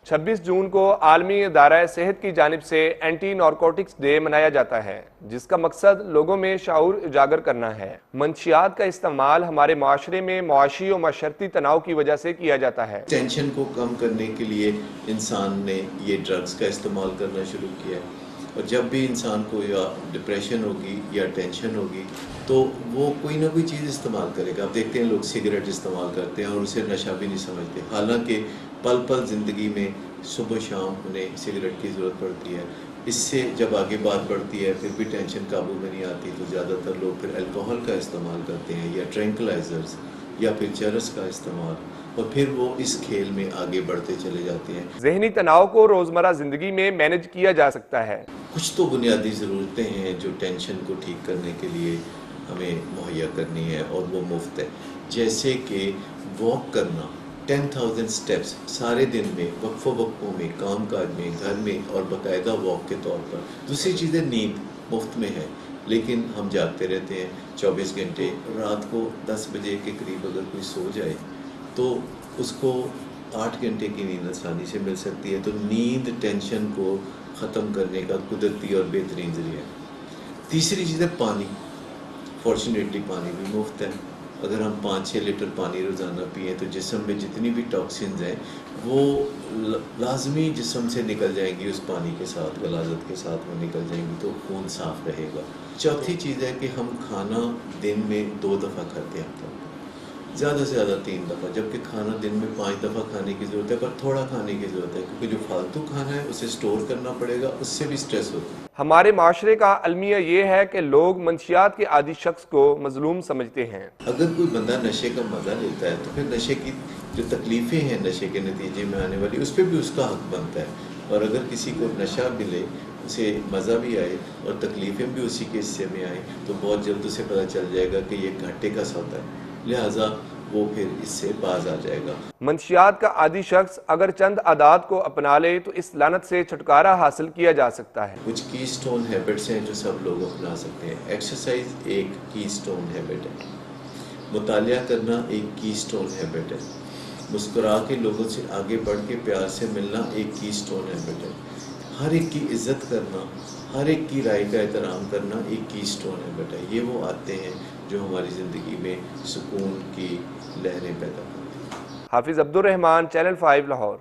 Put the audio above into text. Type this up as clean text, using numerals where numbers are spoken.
26 जून को आलमी इदारा सेहत की जानिब से एंटी नारकोटिक्स डे मनाया जाता है, जिसका मकसद लोगों में शऊर उजागर करना है। मंशियात का इस्तेमाल हमारे माशरे में मुआशी और माशरती तनाव की वजह से किया जाता है। टेंशन को कम करने के लिए इंसान ने ये ड्रग्स का इस्तेमाल करना शुरू किया है, और जब भी इंसान को या डिप्रेशन होगी या टेंशन होगी तो वो कोई ना कोई चीज़ इस्तेमाल करेगा। आप देखते हैं लोग सिगरेट इस्तेमाल करते हैं और उसे नशा भी नहीं समझते, हालांकि पल पल ज़िंदगी में सुबह शाम उन्हें सिगरेट की ज़रूरत पड़ती है। इससे जब आगे बात बढ़ती है फिर भी टेंशन काबू में नहीं आती, तो ज़्यादातर लोग फिर अल्कोहल का इस्तेमाल करते हैं या ट्रैंक्विलाइजर्स या फिर चरस का इस्तेमाल, और फिर वो इस खेल में आगे बढ़ते चले जाते हैं। ज़हनी तनाव को रोज़मर्रा ज़िंदगी में मैनेज किया जा सकता है। कुछ तो बुनियादी ज़रूरतें हैं जो टेंशन को ठीक करने के लिए हमें मुहैया करनी है, और वो मुफ्त है, जैसे कि वॉक करना 10,000 स्टेप्स सारे दिन में, वक्फों में, काम काज में, घर में, और बाकायदा वॉक के तौर पर। दूसरी चीज़ें नींद मुफ्त में है, लेकिन हम जागते रहते हैं 24 घंटे। रात को 10 बजे के करीब अगर कोई सो जाए तो उसको 8 घंटे की नींद आसानी से मिल सकती है। तो नींद टेंशन को ख़त्म करने का कुदरती और बेहतरीन ज़रिया है। तीसरी चीज़ है पानी। फॉर्चुनेटली पानी भी मुफ्त है। अगर हम 5-6 लीटर पानी रोज़ाना पिए तो जिस्म में जितनी भी टॉक्सिन्स हैं वो लाजमी जिस्म से निकल जाएंगी, उस पानी के साथ, गलाजत के साथ वो निकल जाएंगी, तो खून साफ़ रहेगा। चौथी चीज़ है कि हम खाना दिन में 2 दफ़ा खाते हैं, ज़्यादा से ज़्यादा 3 दफ़ा, जबकि खाना दिन में 5 दफ़ा खाने की ज़रूरत है, पर थोड़ा खाने की ज़रूरत है, क्योंकि जो फालतू खाना है उसे स्टोर करना पड़ेगा, उससे भी स्ट्रेस होता है। हमारे माशरे का अलमिया ये है कि लोग मंशियात के आदी शख्स को मजलूम समझते हैं। अगर कोई बंदा नशे का मज़ा लेता है तो फिर नशे की जो तकलीफ़ें हैं नशे के नतीजे में आने वाली, उस पर भी उसका हक बनता है। और अगर किसी को नशा मिले, उसे मज़ा भी आए और तकलीफ़ें भी उसी के हिस्से में आए, तो बहुत जल्द उसे पता चल जाएगा कि ये घाटे का सौदा है, लिहाजा वो फिर इससे बाज आ जाएगा। मंशियात का आदी शख्स अगर चंद आदात को अपना ले तो इस लानत से छुटकारा हासिल किया जा सकता है। कुछ की स्टोन हैबिट्स हैं जो सब लोग अपना सकते हैं। एक्सरसाइज एक की स्टोन हैबिट है, मुतालिया करना एक की स्टोन हैबिट है, मुस्कुरा के लोगों से आगे बढ़ के प्यार से मिलना एक की स्टोन हैबिट है, हर एक की इज़्ज़त करना, हर एक की राय का एहतराम करना एक की स्टोन हैबिट है। ये वो आते हैं जो हमारी ज़िंदगी में सुकून की लहरें पैदा करते हैं। हाफिज़ अब्दुल रहमान, चैनल 5 लाहौर।